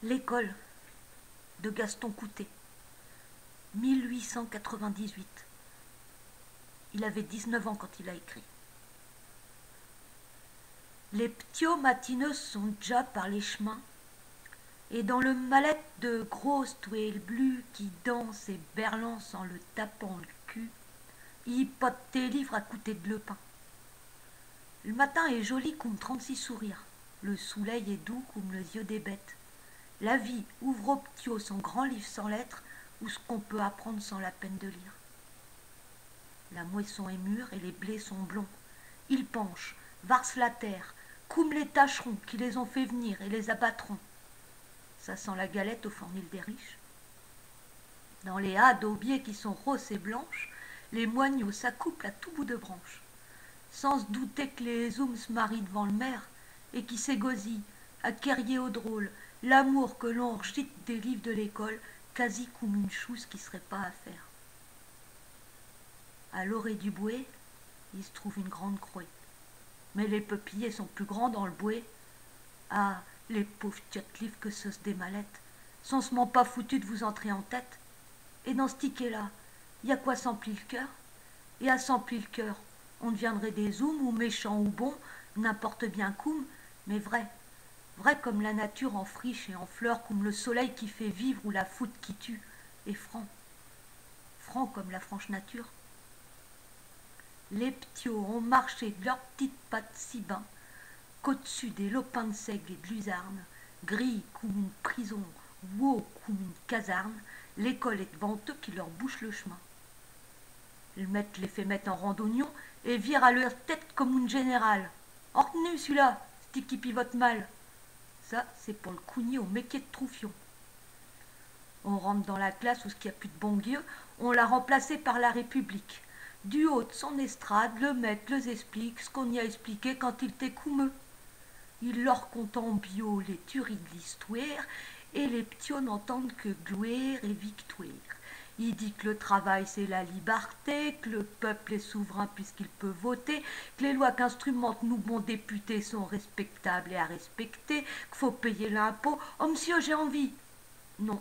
L'école de Gaston Coutet, 1898. Il avait 19 ans quand il a écrit. Les ptios matineux sont déjà par les chemins, et dans le mallette de grosse touelle blue qui danse et berlance en le tapant le cul, y pote tes livres à côté de le pain. Le matin est joli comme 36 sourires, le soleil est doux comme les yeux des bêtes. La vie ouvre au ptio son grand livre sans lettres, ou ce qu'on peut apprendre sans la peine de lire. La moisson est mûre et les blés sont blonds. Ils penchent, varsent la terre, comme les tâcherons qui les ont fait venir et les abattront. Ça sent la galette au fournil des riches. Dans les haies d'aubier qui sont roses et blanches, les moignons s'accouplent à tout bout de branche, sans se douter que les hommes se marient devant le maire et qui s'égosillent, à querrier au drôle, l'amour que l'on rejette des livres de l'école, quasi comme une chose qui serait pas à faire. À l'orée du bouet, il se trouve une grande croix. Mais les peupliers sont plus grands dans le bouet. Ah, les pauvres tiottes livres que ce des mallettes, sont seulement pas foutus de vous entrer en tête. Et dans ce ticket-là, il y a quoi s'emplir le cœur? Et à s'emplir le cœur, on deviendrait des zooms ou méchants ou bons, n'importe bien comme, mais vrai. Vrai comme la nature en friche et en fleurs, comme le soleil qui fait vivre ou la foudre qui tue, et franc. Franc comme la franche nature. Les ptios ont marché de leurs petites pattes si bas qu'au-dessus des lopins de seigle et de luzarne, gris comme une prison, haut comme une caserne, l'école est devant eux qui leur bouche le chemin. Le maître les fait mettre en randonnion et vire à leur tête comme une générale. En retenue celui-là, c'est qui pivote mal. Ça, c'est pour le cougner au métier de troufion. On rentre dans la classe où ce qu'il n'y a plus de bon Dieu, on l'a remplacé par la République. Du haut de son estrade, le maître les explique ce qu'on y a expliqué quand il était coumeux. Il leur compte en bio les tueries de l'histoire, et les ptios n'entendent que gloire et victoire. Il dit que le travail c'est la liberté, que le peuple est souverain puisqu'il peut voter, que les lois qu'instrumentent nous bons députés sont respectables et à respecter, qu'il faut payer l'impôt. Oh monsieur, j'ai envie. Non,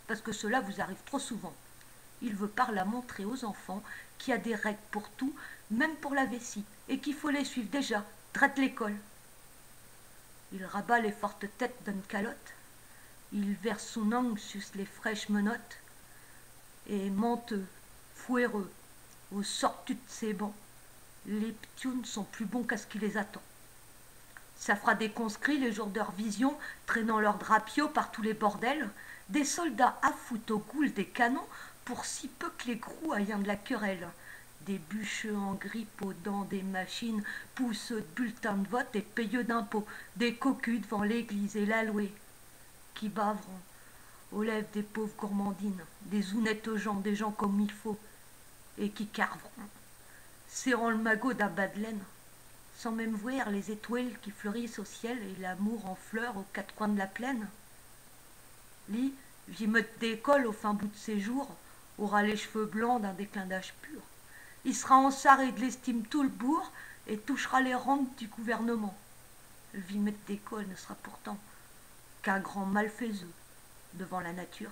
parce que cela vous arrive trop souvent. Il veut par là montrer aux enfants qu'il y a des règles pour tout, même pour la vessie, et qu'il faut les suivre déjà, drette l'école. Il rabat les fortes têtes d'une calotte, il verse son angle sur les fraîches menottes, et menteux, fouéreux, aux sortus de ses bancs, les ptios ne sont plus bons qu'à ce qui les attend. Ça fera des conscrits les jours de revision, traînant leurs drapios par tous les bordels, des soldats affoutent aux goules des canons pour si peu que les grous aillent de la querelle. Des bûcheux en grippe aux dents des machines, pousseux de bulletins de vote et payeux d'impôts, des cocus devant l'église et la louée, qui baveront aux lèvres des pauvres gourmandines, des honnêtes gens, des gens comme il faut, et qui carveront, serrant le magot d'un bas de laine, sans même voir les étoiles qui fleurissent au ciel et l'amour en fleurs aux quatre coins de la plaine. Lui, viemeute d'école au fin bout de ses jours, aura les cheveux blancs d'un déclin d'âge pur. Il sera ensarré de l'estime tout le bourg et touchera les rentes du gouvernement. Le viemeute d'école ne sera pourtant qu'un grand malfaiseux devant la nature.